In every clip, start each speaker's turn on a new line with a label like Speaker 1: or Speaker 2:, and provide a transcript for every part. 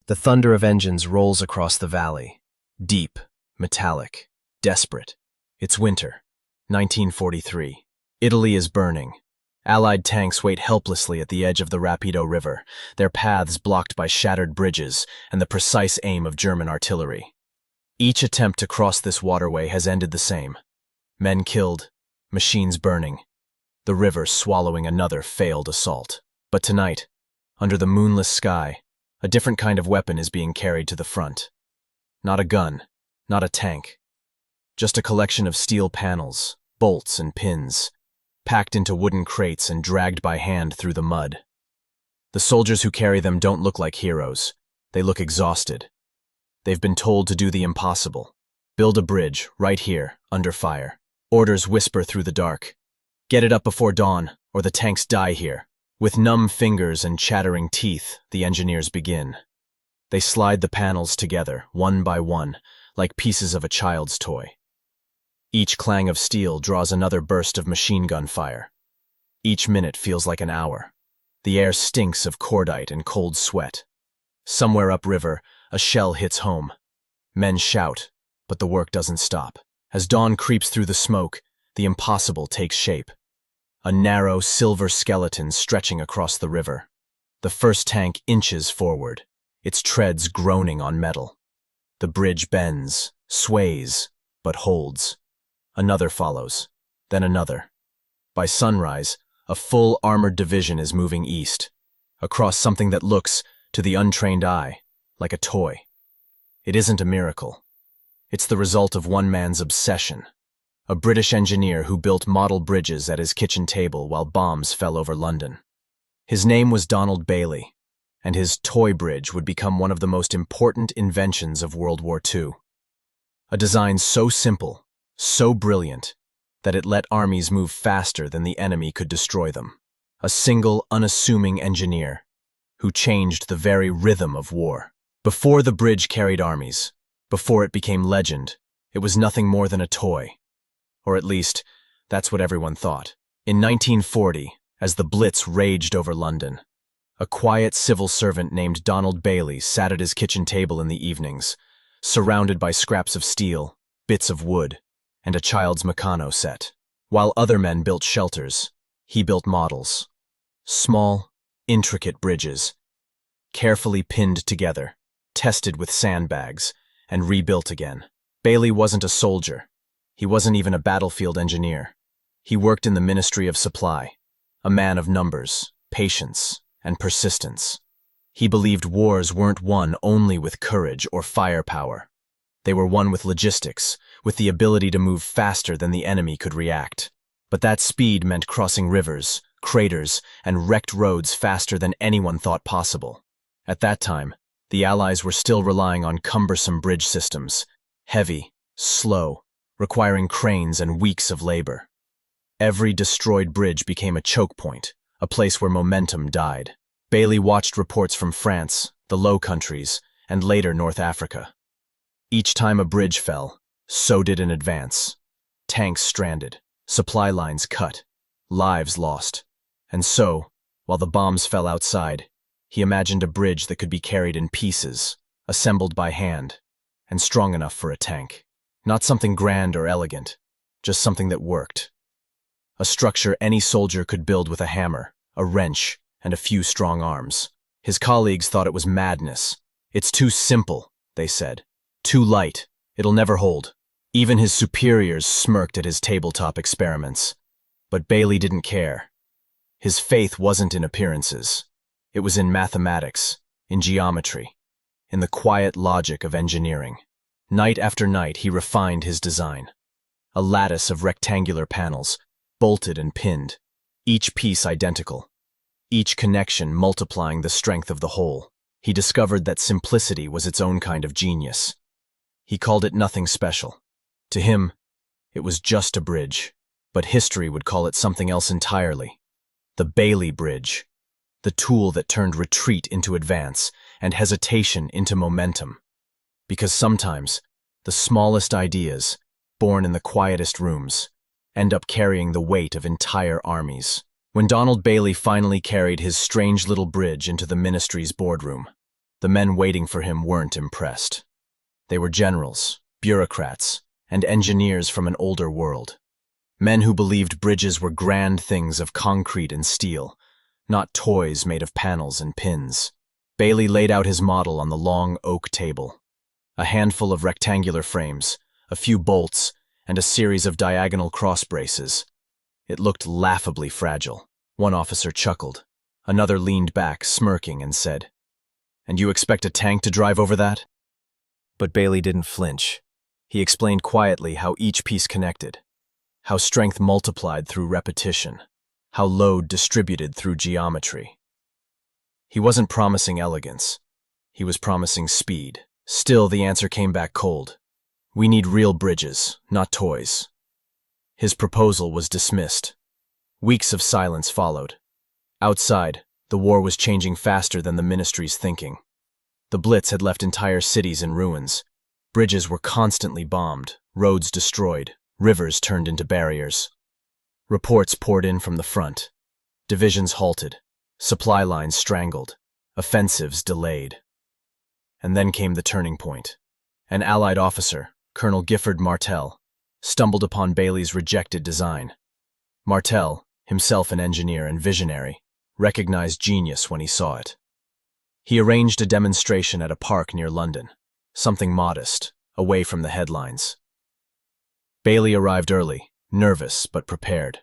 Speaker 1: The thunder of engines rolls across the valley. Deep, metallic, desperate. It's winter, 1943. Italy is burning. Allied tanks wait helplessly at the edge of the Rapido River, their paths blocked by shattered bridges and the precise aim of German artillery. Each attempt to cross this waterway has ended the same. Men killed, machines burning, the river swallowing another failed assault. But tonight, under the moonless sky, a different kind of weapon is being carried to the front. Not a gun, not a tank. Just a collection of steel panels, bolts and pins, packed into wooden crates and dragged by hand through the mud. The soldiers who carry them don't look like heroes. They look exhausted. They've been told to do the impossible. Build a bridge, right here, under fire. Orders whisper through the dark. Get it up before dawn, or the tanks die here. With numb fingers and chattering teeth, the engineers begin. They slide the panels together, one by one, like pieces of a child's toy. Each clang of steel draws another burst of machine gun fire. Each minute feels like an hour. The air stinks of cordite and cold sweat. Somewhere upriver, a shell hits home. Men shout, but the work doesn't stop. As dawn creeps through the smoke, the impossible takes shape. A narrow, silver skeleton stretching across the river. The first tank inches forward, its treads groaning on metal. The bridge bends, sways, but holds. Another follows, then another. By sunrise, a full armored division is moving east, across something that looks, to the untrained eye, like a toy. It isn't a miracle. It's the result of one man's obsession. A British engineer who built model bridges at his kitchen table while bombs fell over London. His name was Donald Bailey, and his toy bridge would become one of the most important inventions of World War II. A design so simple, so brilliant, that it let armies move faster than the enemy could destroy them. A single, unassuming engineer who changed the very rhythm of war. Before the bridge carried armies, before it became legend, it was nothing more than a toy. Or at least, that's what everyone thought. In 1940, as the Blitz raged over London, a quiet civil servant named Donald Bailey sat at his kitchen table in the evenings, surrounded by scraps of steel, bits of wood, and a child's Meccano set. While other men built shelters, he built models. Small, intricate bridges, carefully pinned together, tested with sandbags, and rebuilt again. Bailey wasn't a soldier. He wasn't even a battlefield engineer. He worked in the Ministry of Supply, a man of numbers, patience, and persistence. He believed wars weren't won only with courage or firepower. They were won with logistics, with the ability to move faster than the enemy could react. But that speed meant crossing rivers, craters, and wrecked roads faster than anyone thought possible. At that time, the Allies were still relying on cumbersome bridge systems, heavy, slow, requiring cranes and weeks of labor. Every destroyed bridge became a choke point, a place where momentum died. Bailey watched reports from France, the Low Countries, and later North Africa. Each time a bridge fell, so did an advance. Tanks stranded, supply lines cut, lives lost. And so, while the bombs fell outside, he imagined a bridge that could be carried in pieces, assembled by hand, and strong enough for a tank. Not something grand or elegant, just something that worked. A structure any soldier could build with a hammer, a wrench, and a few strong arms. His colleagues thought it was madness. It's too simple, they said. Too light. It'll never hold. Even his superiors smirked at his tabletop experiments. But Bailey didn't care. His faith wasn't in appearances. It was in mathematics, in geometry, in the quiet logic of engineering. Night after night, he refined his design. A lattice of rectangular panels, bolted and pinned, each piece identical, each connection multiplying the strength of the whole. He discovered that simplicity was its own kind of genius. He called it nothing special. To him, it was just a bridge, but history would call it something else entirely. The Bailey Bridge, the tool that turned retreat into advance and hesitation into momentum. Because sometimes, the smallest ideas, born in the quietest rooms, end up carrying the weight of entire armies. When Donald Bailey finally carried his strange little bridge into the ministry's boardroom, The men waiting for him weren't impressed. They were generals, bureaucrats, and engineers from an older world. Men who believed bridges were grand things of concrete and steel, not toys made of panels and pins. Bailey laid out his model on the long oak table. A handful of rectangular frames, a few bolts, and a series of diagonal cross braces. It looked laughably fragile. One officer chuckled. Another leaned back, smirking, and said, "And you expect a tank to drive over that?" But Bailey didn't flinch. He explained quietly how each piece connected, how strength multiplied through repetition, how load distributed through geometry. He wasn't promising elegance. He was promising speed. Still, the answer came back cold. "We need real bridges, not toys." His proposal was dismissed. Weeks of silence followed. Outside, the war was changing faster than the ministry's thinking. The Blitz had left entire cities in ruins. Bridges were constantly bombed, roads destroyed, rivers turned into barriers. Reports poured in from the front. Divisions halted, supply lines strangled, offensives delayed. And then came the turning point. An Allied officer, Colonel Gifford Martel, stumbled upon Bailey's rejected design. Martel, himself an engineer and visionary, recognized genius when he saw it. He arranged a demonstration at a park near London, something modest, away from the headlines. Bailey arrived early, nervous but prepared.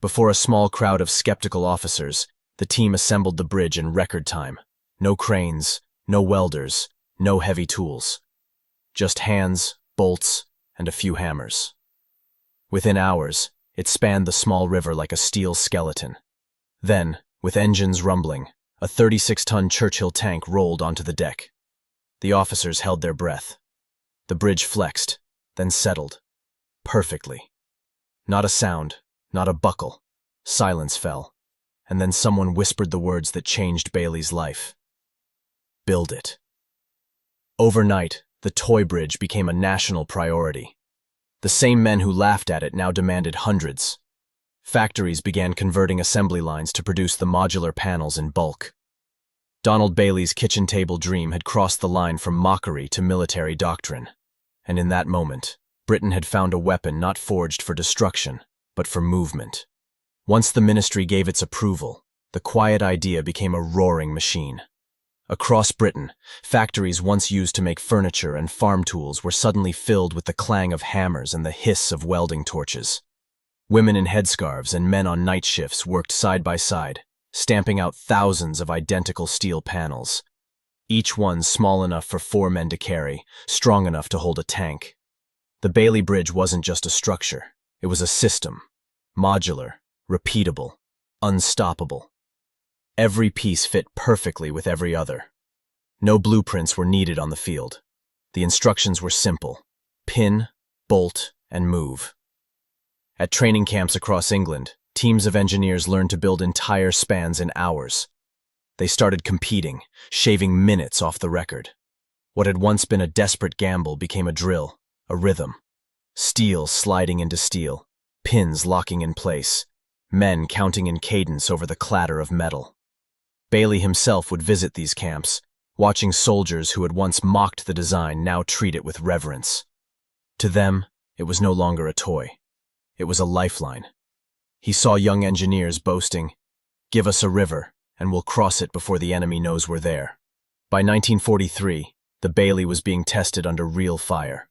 Speaker 1: Before a small crowd of skeptical officers, the team assembled the bridge in record time. No cranes, no welders, no heavy tools. Just hands, bolts, and a few hammers. Within hours, it spanned the small river like a steel skeleton. Then, with engines rumbling, a 36-ton Churchill tank rolled onto the deck. The officers held their breath. The bridge flexed, then settled. Perfectly. Not a sound, not a buckle. Silence fell, and then someone whispered the words that changed Bailey's life. "Build it." Overnight, the toy bridge became a national priority. The same men who laughed at it now demanded hundreds. Factories began converting assembly lines to produce the modular panels in bulk. Donald Bailey's kitchen table dream had crossed the line from mockery to military doctrine. And in that moment, Britain had found a weapon not forged for destruction, but for movement. Once the ministry gave its approval, the quiet idea became a roaring machine. Across Britain, factories once used to make furniture and farm tools were suddenly filled with the clang of hammers and the hiss of welding torches. Women in headscarves and men on night shifts worked side by side, stamping out thousands of identical steel panels, each one small enough for 4 men to carry, strong enough to hold a tank. The Bailey Bridge wasn't just a structure, it was a system, modular, repeatable, unstoppable. Every piece fit perfectly with every other. No blueprints were needed on the field. The instructions were simple: pin, bolt, and move. At training camps across England, teams of engineers learned to build entire spans in hours. They started competing, shaving minutes off the record. What had once been a desperate gamble became a drill, a rhythm. Steel sliding into steel, pins locking in place, men counting in cadence over the clatter of metal. Bailey himself would visit these camps, watching soldiers who had once mocked the design now treat it with reverence. To them, it was no longer a toy. It was a lifeline. He saw young engineers boasting, "Give us a river, and we'll cross it before the enemy knows we're there." By 1943, the Bailey was being tested under real fire.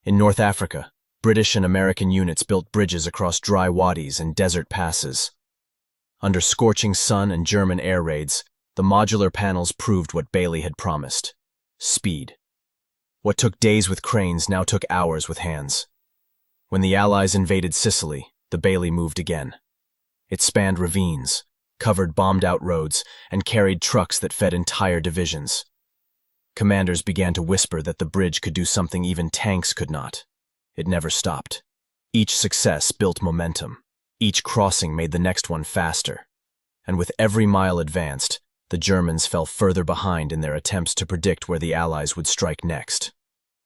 Speaker 1: In North Africa, British and American units built bridges across dry wadis and desert passes. Under scorching sun and German air raids, the modular panels proved what Bailey had promised: speed. What took days with cranes now took hours with hands. When the Allies invaded Sicily, the Bailey moved again. It spanned ravines, covered bombed-out roads, and carried trucks that fed entire divisions. Commanders began to whisper that the bridge could do something even tanks could not. It never stopped. Each success built momentum. Each crossing made the next one faster. And with every mile advanced, the Germans fell further behind in their attempts to predict where the Allies would strike next.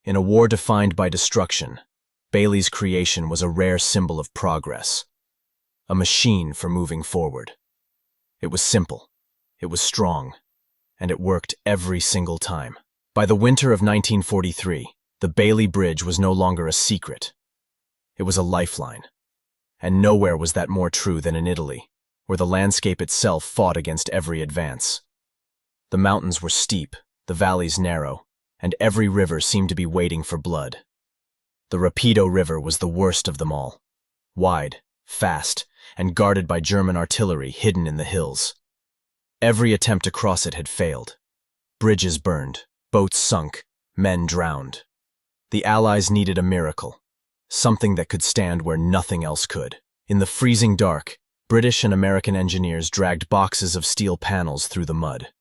Speaker 1: In a war defined by destruction, Bailey's creation was a rare symbol of progress. A machine for moving forward. It was simple. It was strong. and it worked every single time. By the winter of 1943, the Bailey Bridge was no longer a secret. It was a lifeline. And nowhere was that more true than in Italy, where the landscape itself fought against every advance. The mountains were steep, the valleys narrow, and every river seemed to be waiting for blood. The Rapido River was the worst of them all. Wide, fast, and guarded by German artillery hidden in the hills. Every attempt to cross it had failed. Bridges burned, boats sunk, men drowned. The Allies needed a miracle, something that could stand where nothing else could. In the freezing dark, British and American engineers dragged boxes of steel panels through the mud.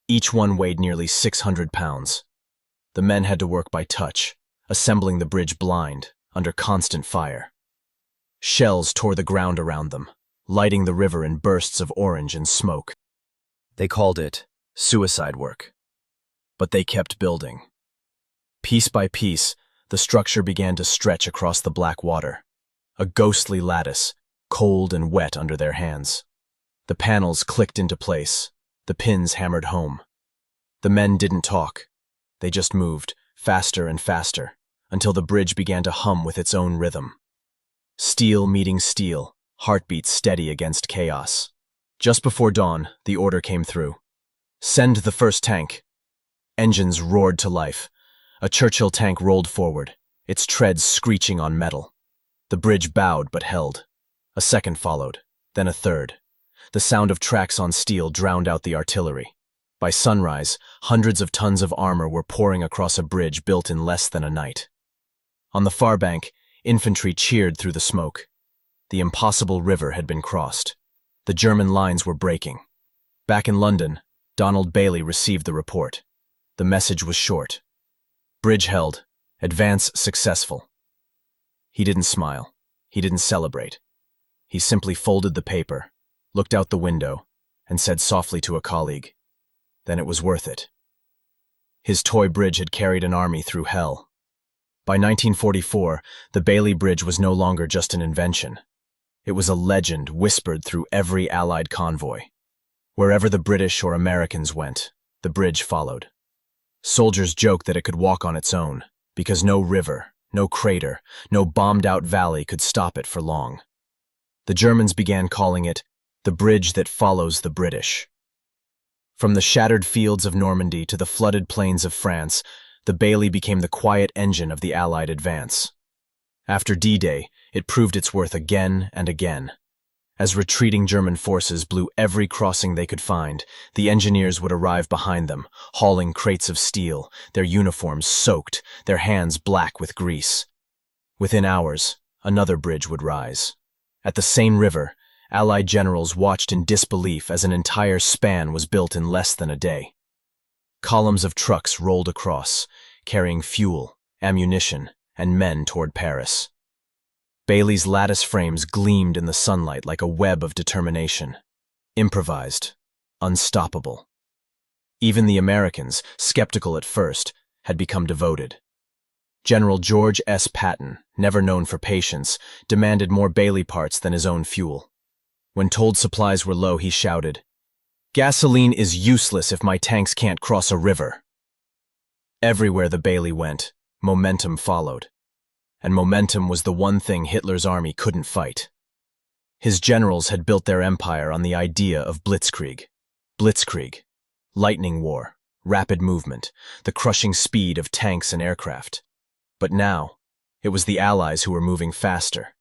Speaker 1: Each one weighed nearly 600 pounds. The men had to work by touch, assembling the bridge blind, under constant fire. Shells tore the ground around them, lighting the river in bursts of orange and smoke. They called it suicide work. But they kept building. Piece by piece, the structure began to stretch across the black water, a ghostly lattice, cold and wet under their hands. The panels clicked into place, the pins hammered home. The men didn't talk. They just moved, faster and faster, until the bridge began to hum with its own rhythm. Steel meeting steel, heartbeats steady against chaos. Just before dawn, the order came through. Send the first tank. Engines roared to life. A Churchill tank rolled forward, its treads screeching on metal. The bridge bowed but held. A second followed, then a third. The sound of tracks on steel drowned out the artillery. By sunrise, hundreds of tons of armor were pouring across a bridge built in less than a night. On the far bank, infantry cheered through the smoke. The impossible river had been crossed. The German lines were breaking. Back in London, Donald Bailey received the report. The message was short. Bridge held. Advance successful. He didn't smile. He didn't celebrate. He simply folded the paper, looked out the window, and said softly to a colleague, "Then it was worth it." His toy bridge had carried an army through hell. By 1944, the Bailey Bridge was no longer just an invention. It was a legend whispered through every Allied convoy. Wherever the British or Americans went, the bridge followed. Soldiers joked that it could walk on its own, because no river, no crater, no bombed-out valley could stop it for long. The Germans began calling it the bridge that follows the British. From the shattered fields of Normandy to the flooded plains of France, the Bailey became the quiet engine of the Allied advance. After D-Day, it proved its worth again and again. As retreating German forces blew every crossing they could find, the engineers would arrive behind them, hauling crates of steel, their uniforms soaked, their hands black with grease. Within hours, another bridge would rise. At the Seine River, Allied generals watched in disbelief as an entire span was built in less than a day. Columns of trucks rolled across, carrying fuel, ammunition, and men toward Paris. Bailey's lattice frames gleamed in the sunlight like a web of determination. Improvised, unstoppable. Even the Americans, skeptical at first, had become devoted. General George S. Patton, never known for patience, demanded more Bailey parts than his own fuel. When told supplies were low, he shouted, "Gasoline is useless if my tanks can't cross a river." Everywhere the Bailey went, momentum followed. And momentum was the one thing Hitler's army couldn't fight. His generals had built their empire on the idea of Blitzkrieg. Blitzkrieg, lightning war, rapid movement, the crushing speed of tanks and aircraft. But now, it was the Allies who were moving faster.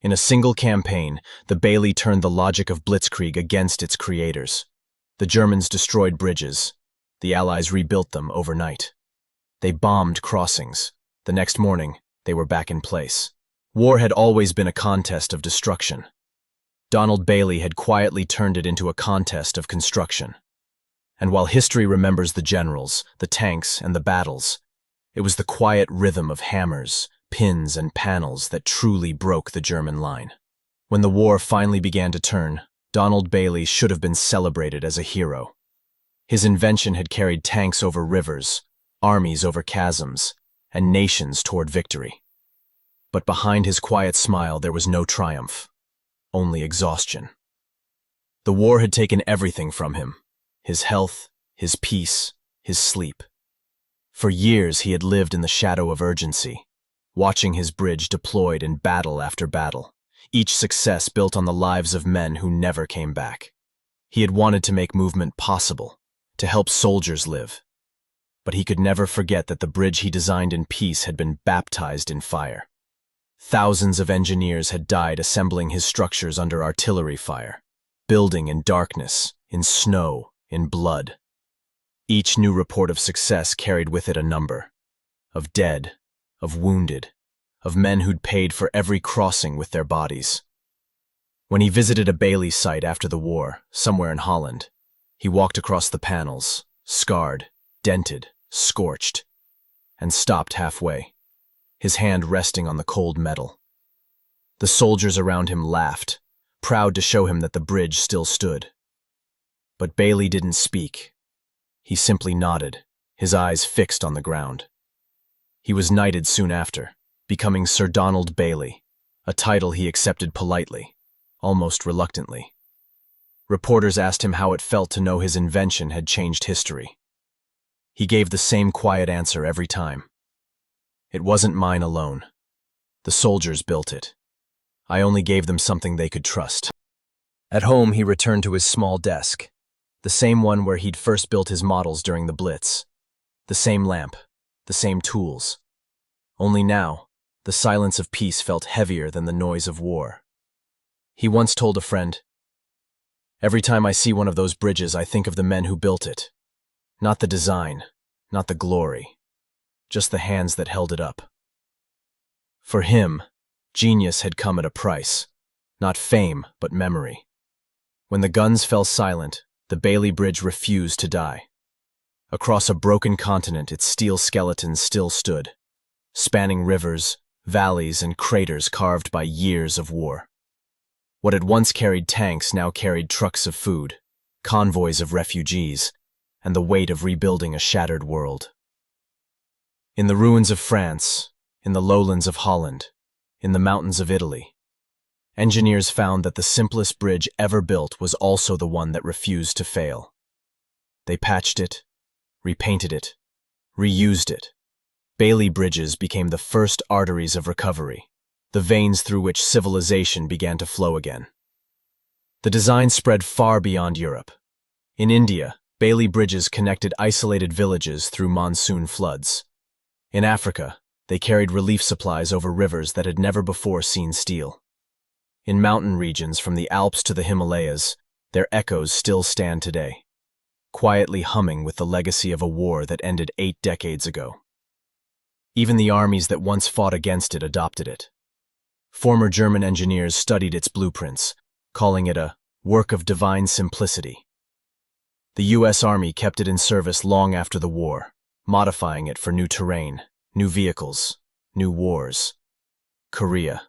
Speaker 1: In a single campaign, the Bailey turned the logic of Blitzkrieg against its creators. The Germans destroyed bridges. The Allies rebuilt them overnight. They bombed crossings. The next morning, they were back in place. War had always been a contest of destruction. Donald Bailey had quietly turned it into a contest of construction. And while history remembers the generals, the tanks, and the battles, it was the quiet rhythm of hammers, pins, and panels that truly broke the German line. When the war finally began to turn, Donald Bailey should have been celebrated as a hero. His invention had carried tanks over rivers, armies over chasms, and nations toward victory. But behind his quiet smile there was no triumph, only exhaustion. The war had taken everything from him, his health, his peace, his sleep. For years he had lived in the shadow of urgency, watching his bridge deployed in battle after battle, each success built on the lives of men who never came back. He had wanted to make movement possible, to help soldiers live. But he could never forget that the bridge he designed in peace had been baptized in fire. Thousands of engineers had died assembling his structures under artillery fire, building in darkness, in snow, in blood. Each new report of success carried with it a number of dead, of wounded, of men who'd paid for every crossing with their bodies. When he visited a Bailey site after the war, somewhere in Holland, he walked across the panels, scarred, dented, scorched, and stopped halfway, his hand resting on the cold metal. The soldiers around him laughed, proud to show him that the bridge still stood. But Bailey didn't speak. He simply nodded, his eyes fixed on the ground. He was knighted soon after, becoming Sir Donald Bailey, a title he accepted politely, almost reluctantly. Reporters asked him how it felt to know his invention had changed history. He gave the same quiet answer every time. It wasn't mine alone. The soldiers built it. I only gave them something they could trust. At home, he returned to his small desk, the same one where he'd first built his models during the Blitz. The same lamp, the same tools. Only now, the silence of peace felt heavier than the noise of war. He once told a friend, "Every time I see one of those bridges, I think of the men who built it. Not the design, not the glory, just the hands that held it up." For him, genius had come at a price, not fame, but memory. When the guns fell silent, the Bailey Bridge refused to die. Across a broken continent, its steel skeletons still stood, spanning rivers, valleys, and craters carved by years of war. What had once carried tanks now carried trucks of food, convoys of refugees, and the weight of rebuilding a shattered world. In the ruins of France, in the lowlands of Holland, in the mountains of Italy, engineers found that the simplest bridge ever built was also the one that refused to fail. They patched it, repainted it, reused it. Bailey bridges became the first arteries of recovery, the veins through which civilization began to flow again. The design spread far beyond Europe. In India, Bailey bridges connected isolated villages through monsoon floods. In Africa, they carried relief supplies over rivers that had never before seen steel. In mountain regions from the Alps to the Himalayas, their echoes still stand today, quietly humming with the legacy of a war that ended 8 decades ago. Even the armies that once fought against it adopted it. Former German engineers studied its blueprints, calling it a work of divine simplicity. The U.S. Army kept it in service long after the war, modifying it for new terrain, new vehicles, new wars. Korea,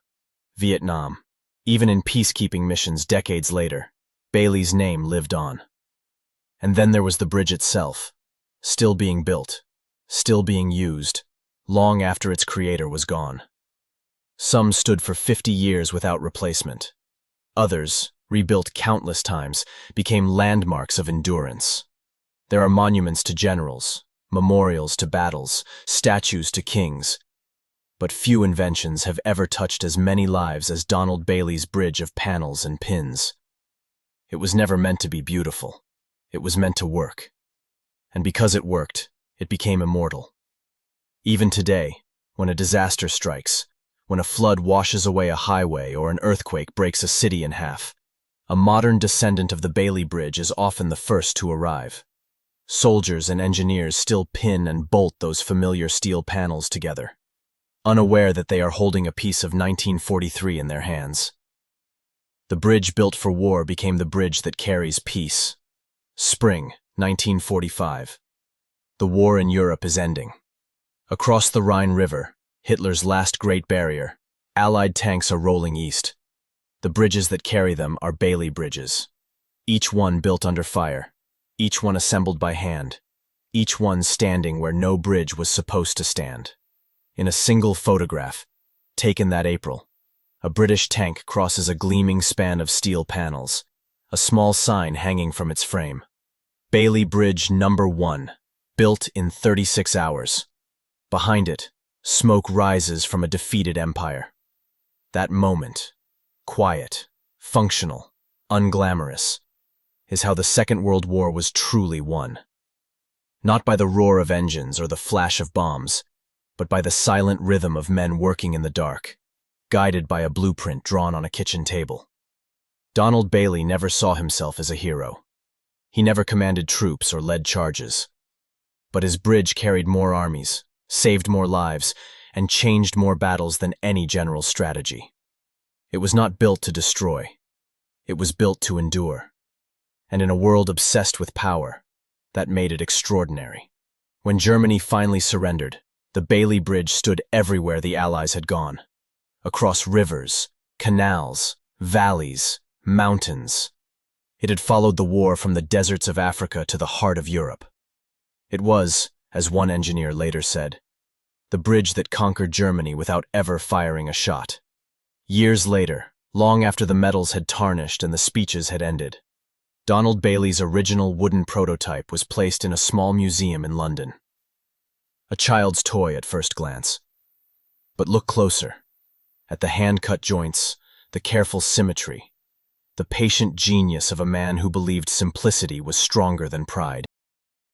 Speaker 1: Vietnam, even in peacekeeping missions decades later, Bailey's name lived on. And then there was the bridge itself, still being built, still being used, long after its creator was gone. Some stood for 50 years without replacement. Others, rebuilt countless times, became landmarks of endurance. There are monuments to generals, memorials to battles, statues to kings. But few inventions have ever touched as many lives as Donald Bailey's bridge of panels and pins. It was never meant to be beautiful. It was meant to work. And because it worked, it became immortal. Even today, when a disaster strikes, when a flood washes away a highway or an earthquake breaks a city in half, a modern descendant of the Bailey Bridge is often the first to arrive. Soldiers and engineers still pin and bolt those familiar steel panels together, unaware that they are holding a piece of 1943 in their hands. The bridge built for war became the bridge that carries peace. Spring, 1945. The war in Europe is ending. Across the Rhine River, Hitler's last great barrier, Allied tanks are rolling east. The bridges that carry them are Bailey bridges. Each one built under fire, each one assembled by hand, each one standing where no bridge was supposed to stand. In a single photograph, taken that April, a British tank crosses a gleaming span of steel panels, a small sign hanging from its frame. Bailey Bridge Number 1, built in 36 hours. Behind it, smoke rises from a defeated empire. That moment, quiet, functional, unglamorous, is how the Second World War was truly won. Not by the roar of engines or the flash of bombs, but by the silent rhythm of men working in the dark, guided by a blueprint drawn on a kitchen table. Donald Bailey never saw himself as a hero. He never commanded troops or led charges. But his bridge carried more armies, saved more lives, and changed more battles than any general's strategy. It was not built to destroy. It was built to endure. And in a world obsessed with power, that made it extraordinary. When Germany finally surrendered, the Bailey Bridge stood everywhere the Allies had gone. Across rivers, canals, valleys, mountains. It had followed the war from the deserts of Africa to the heart of Europe. It was, as one engineer later said, the bridge that conquered Germany without ever firing a shot. Years later, long after the medals had tarnished and the speeches had ended, Donald Bailey's original wooden prototype was placed in a small museum in London. A child's toy at first glance. But look closer, at the hand-cut joints, the careful symmetry, the patient genius of a man who believed simplicity was stronger than pride.